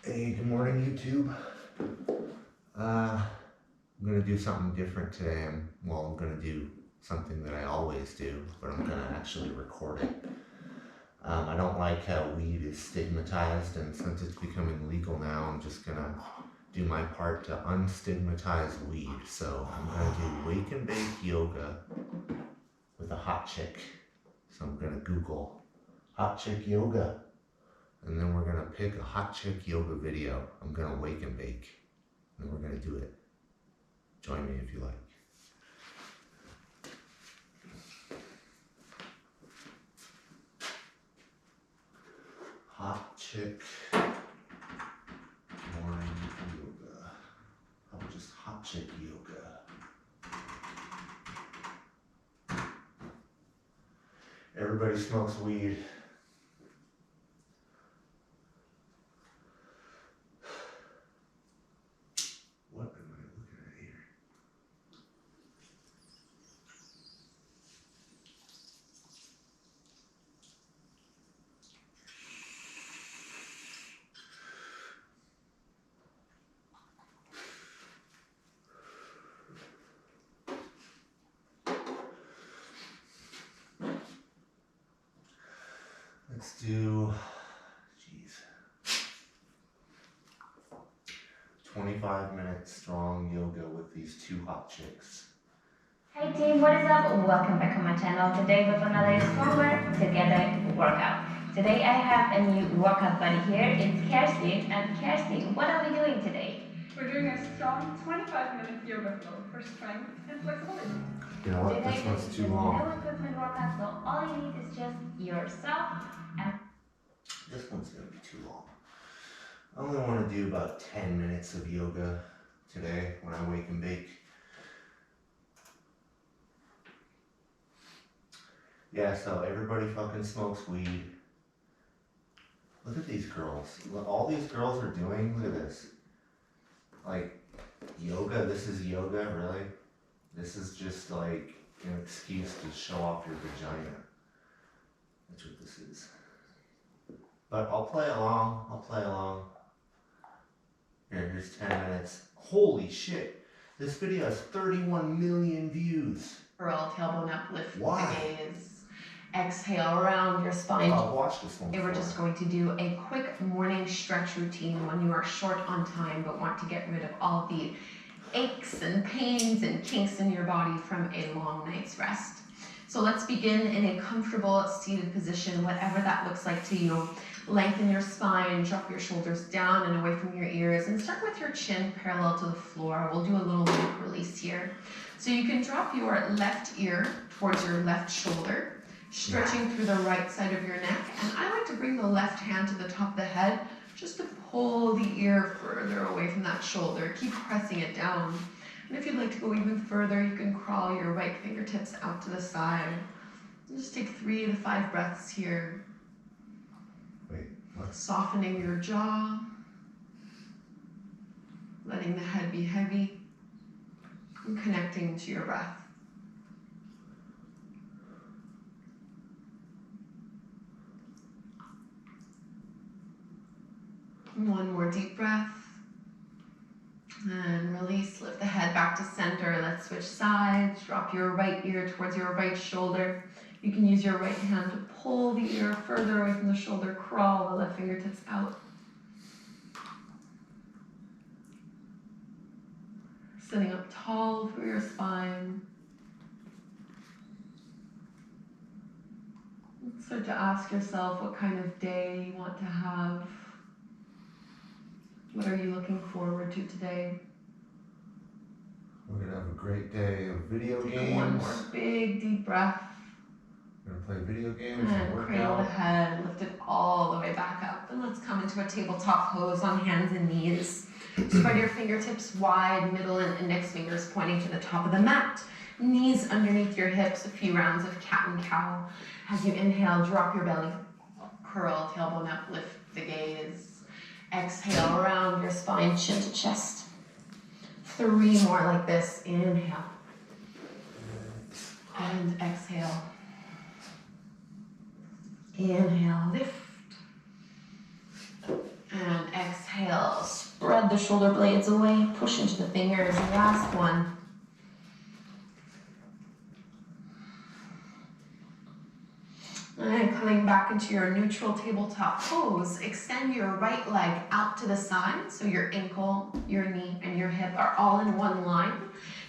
Hey, good morning, YouTube. I'm gonna do something different today. I'm gonna do something that I always do, but I'm gonna actually record it. I don't like how weed is stigmatized, and since it's becoming legal now, I'm just gonna do my part to unstigmatize weed. So I'm gonna do wake and bake yoga with a hot chick. So I'm gonna Google hot chick yoga. And then we're gonna pick a hot chick yoga video. I'm gonna wake and bake. And we're gonna do it. Join me if you like. Hot chick morning yoga. How about just hot chick yoga? Everybody smokes weed. What am I looking at here? Let's do, 25 minutes strong yoga with these two hot chicks. Hey team, what is up? Welcome back on my channel today with another Stronger Together workout. Today I have a new workout buddy here. It's Kerstin. And Kerstin, what are we doing today? We're doing a strong 25-minute yoga flow for strength and flexibility. You know what? Today This one's too is long. no equipment workout, so all you need is just yourself and This one's gonna be too long. I only want to do about 10 minutes of yoga today when I wake and bake. Yeah, so everybody fucking smokes weed. Look at these girls. Look, all these girls are doing, look at this. Like, yoga, this is yoga, really? This is just like an excuse to show off your vagina. That's what this is. But I'll play along. Here's 10 minutes. Holy shit. This video has 31 million views. curl, tailbone up, lift Why? the gaze. Exhale around your spine. I've watched this one And we're just going to do a quick morning stretch routine when you are short on time but want to get rid of all the aches and pains and kinks in your body from a long night's rest. So let's begin in a comfortable seated position, whatever that looks like to you. Lengthen your spine, drop your shoulders down and away from your ears, and start with your chin parallel to the floor. We'll do a little neck release here. So you can drop your left ear towards your left shoulder, stretching through the right side of your neck. And I like to bring the left hand to the top of the head just to pull the ear further away from that shoulder. Keep pressing it down. And if you'd like to go even further, you can crawl your right fingertips out to the side. And just take 3 to 5 breaths here. Wait, what? Softening your jaw, letting the head be heavy, and connecting to your breath. One more deep breath. And release, lift the head back to center. Let's switch sides. Drop your right ear towards your right shoulder. You can use your right hand to pull the ear further away from the shoulder. Crawl the left fingertips out. Sitting up tall through your spine. Start to ask yourself what kind of day you want to have. What are you looking forward to today? We're gonna have a great day of video Take games. one more big deep breath. We're gonna play video games and And work cradle the out. head, lift it all the way back up. And let's come into a tabletop pose on hands and knees. Spread your fingertips wide, middle and index fingers pointing to the top of the mat. Knees underneath your hips, a few rounds of cat and cow. As you inhale, drop your belly. Curl, tailbone up, lift the gaze. Exhale around your spine, chin to chest. 3 more like this. Inhale. And exhale. Inhale, lift. And exhale. the shoulder blades away, push into the fingers. Last one. And coming back into your neutral tabletop pose, extend your right leg out to the side so your ankle, your knee, and your hip are all in one line.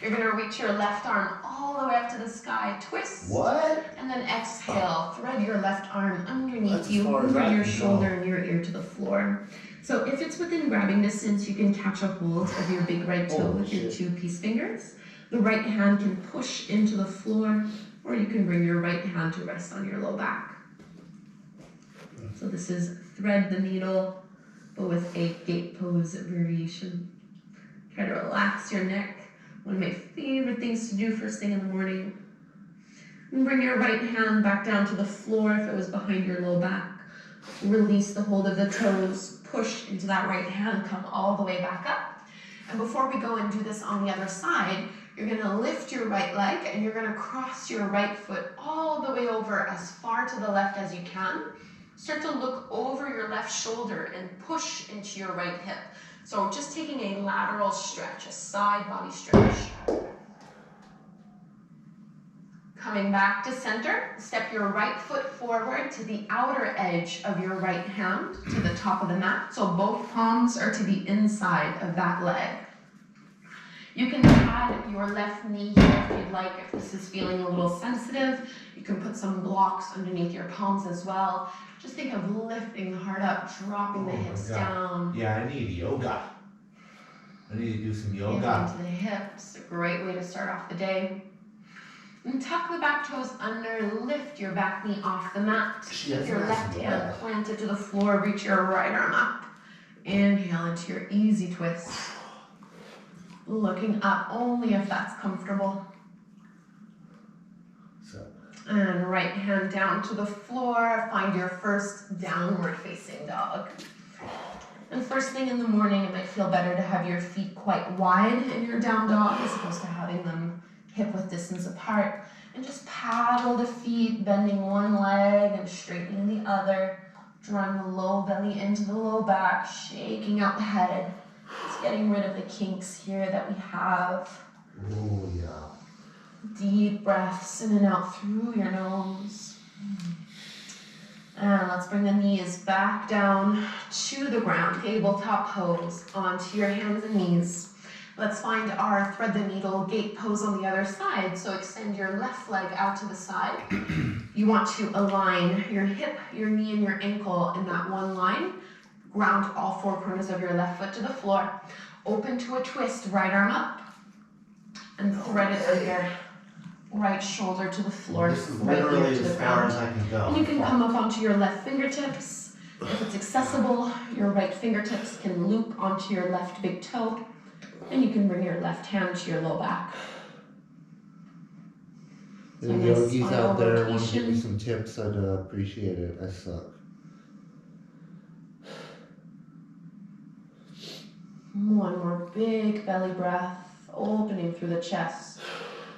You're gonna reach your left arm all the way up to the sky, twist. What? And then exhale, thread your left arm underneath That's you, as far as move I your can shoulder go. and your ear to the floor. So if it's within grabbing distance, you can catch a hold of your big right toe Holy with your shit. 2 piece fingers. The right hand can push into the floor, or you can bring your right hand to rest on your low back. So this is thread the needle, but with a gate pose variation. Try to relax your neck. One of my favorite things to do first thing in the morning. And bring your right hand back down to the floor if it was behind your low back. Release the hold of the toes, push into that right hand, come all the way back up. And before we go and do this on the other side, you're gonna lift your right leg and you're gonna cross your right foot all the way over as far to the left as you can. Start to look over your left shoulder and push into your right hip. So just taking a lateral stretch, a side body stretch. Coming back to center, step your right foot forward to the outer edge of your right hand to the top of the mat. So both palms are to the inside of that leg. You can pad your left knee here if you'd like, if this is feeling a little sensitive. You can put some blocks underneath your palms as well. Just think of lifting the heart up, dropping the hips down. Yeah, I need yoga. I need to do some Inhale yoga. into the hips, a great way to start off the day. And tuck the back toes under, lift your back knee off the mat. She Keep doesn't your have left some hand breath. planted to the floor, reach your right arm up. Inhale into your easy twist. Looking up only if that's comfortable. So, And right hand down to the floor, find your first downward facing dog. And first thing in the morning, it might feel better to have your feet quite wide in your down dog as opposed to having them hip width distance apart. And just paddle the feet, bending one leg and straightening the other, drawing the low belly into the low back, shaking out the head. Just getting rid of the kinks here that we have. oh yeah. Deep breaths in and out through your nose. And let's bring the knees back down to the ground, tabletop pose, onto your hands and knees. Let's find our thread the needle gate pose on the other side. So extend your left leg out to the side. You want to align your hip, your knee, and your ankle in that one line. Ground all 4 corners of your left foot to the floor. Open to a twist, right arm up. And thread it under. Right shoulder to the floor, This is right ear literally to the as far ground. as I can go. And you can come up onto your left fingertips. If it's accessible, your right fingertips can loop onto your left big toe. And you can bring your left hand to your low back. The So nice yogis spinal out there want to give me rotation. some tips, I'd appreciate it. I suck. One more big belly breath, opening through the chest.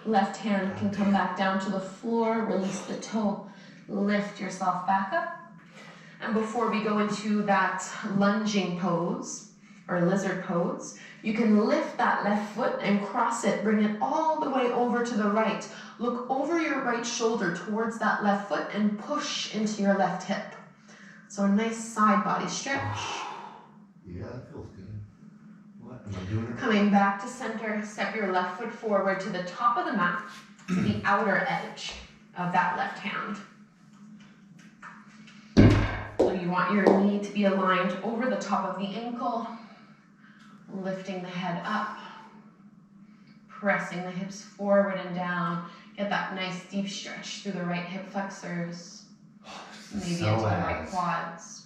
Left hand can come back down to the floor, release the toe, lift yourself back up. And before we go into that lunging pose, or lizard pose, you can lift that left foot and cross it, bring it all the way over to the right. Look over your right shoulder towards that left foot and push into your left hip. So a nice side body stretch. Yeah, that feels good. What am I doing? Coming back to center, step your left foot forward to the top of the mat, to the outer edge of that left hand. So you want your knee to be aligned over the top of the ankle, lifting the head up, pressing the hips forward and down. Get that nice deep stretch through the right hip flexors, maybe So into the right ass. quads.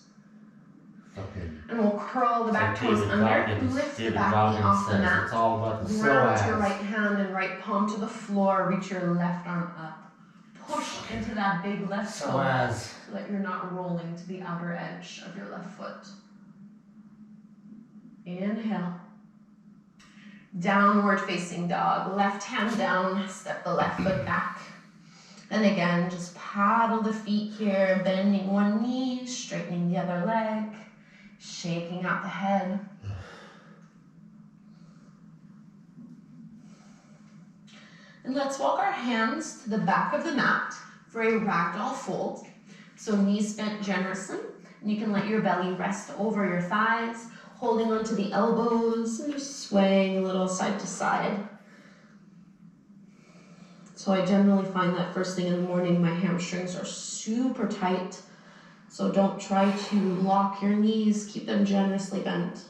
Fucking And we'll curl the back toes under, lift the back knee off the mat. It's all about the Ground your psoas. right hand and right palm to the floor, reach your left arm up. Push into that big left toe psoas. so that you're not rolling to the outer edge of your left foot. Inhale. Downward facing dog. Left hand down, step the left foot back. Then again, just paddle the feet here, bending one knee, straightening the other leg, shaking out the head. And let's walk our hands to the back of the mat for a ragdoll fold. So knees bent generously, and you can let your belly rest over your thighs, holding onto the elbows and just swaying a little side to side. So I generally find that first thing in the morning, my hamstrings are super tight. So don't try to lock your knees, keep them generously bent.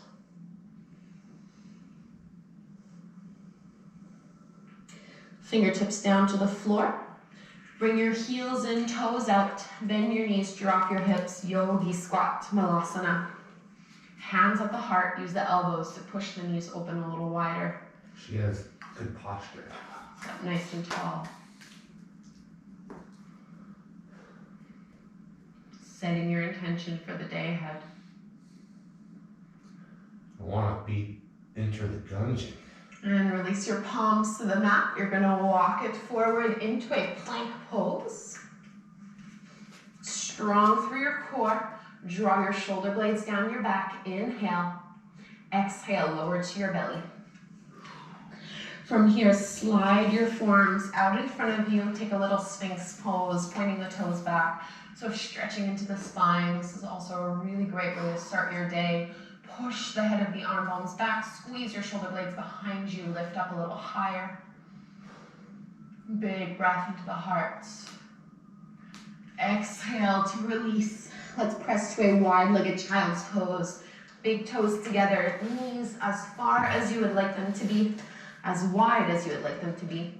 Fingertips down to the floor. Bring your heels in, toes out. Bend your knees, drop your hips. Yogi squat, Malasana. Hands at the heart. Use the elbows to push the knees open a little wider. She has good posture. Up nice and tall. Setting your intention for the day ahead. I want to enter the Gunjin. And release your palms to the mat. You're going to walk it forward into a plank pose. Strong through your core. Draw your shoulder blades down your back. Inhale. Exhale, lower to your belly. From here, slide your forearms out in front of you. Take a little Sphinx pose, pointing the toes back. So stretching into the spine. This is also a really great way to start your day. Push the head of the arm bones back, squeeze your shoulder blades behind you, lift up a little higher. Big breath into the heart. Exhale to release. Let's press to a wide-legged child's pose. Big toes together, knees as far as you would like them to be, as wide as you would like them to be.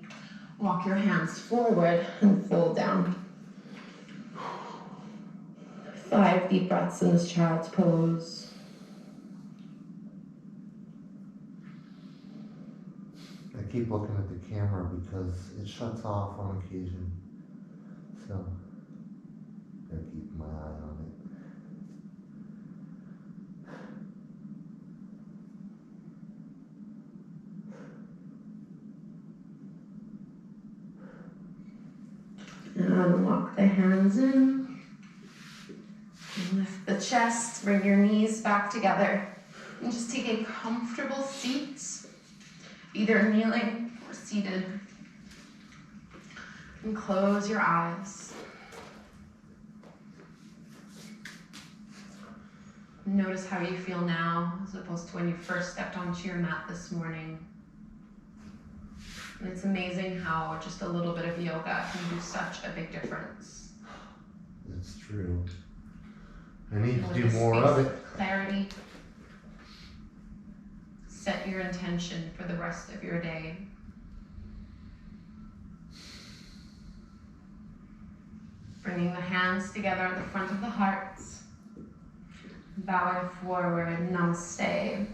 Walk your hands forward and fold down. 5 deep breaths in this child's pose. I keep looking at the camera because it shuts off on occasion. So, gotta keep my eye on it. And walk the hands in. Lift the chest, bring your knees back together. And just take a comfortable seat, either kneeling or seated. And close your eyes. Notice how you feel now as opposed to when you first stepped onto your mat this morning. And it's amazing how just a little bit of yoga can do such a big difference. It's true. I need to With do the more space of it. Clarity. Set your intention for the rest of your day. Bringing the hands together at the front of the heart. Bowing forward, namaste.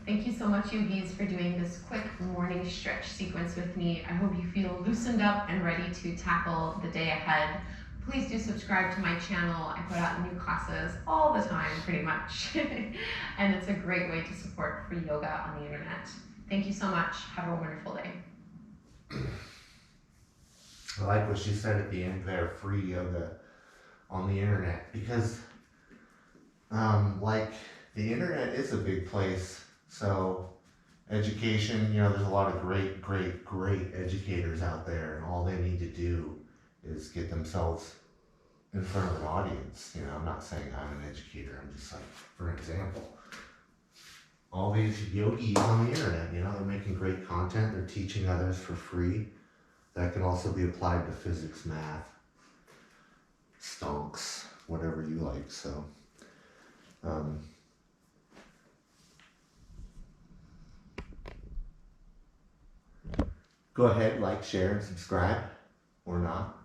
Thank you so much, yogis, for doing this quick morning stretch sequence with me. I hope you feel loosened up and ready to tackle the day ahead. Please do subscribe to my channel. I put out new classes all the time, pretty much. And it's a great way to support free yoga on the internet. Thank you so much. Have a wonderful day. I like what she said at the end there, free yoga on the internet, because like the internet is a big place. So education, there's a lot of great educators out there, and all they need to do is get themselves in front of an audience. I'm not saying I'm an educator, I'm just like, for example, all these yogis on the internet, they're making great content, they're teaching others for free. That can also be applied to physics, math, stonks, whatever you like. So, go ahead, like, share, and subscribe, or not.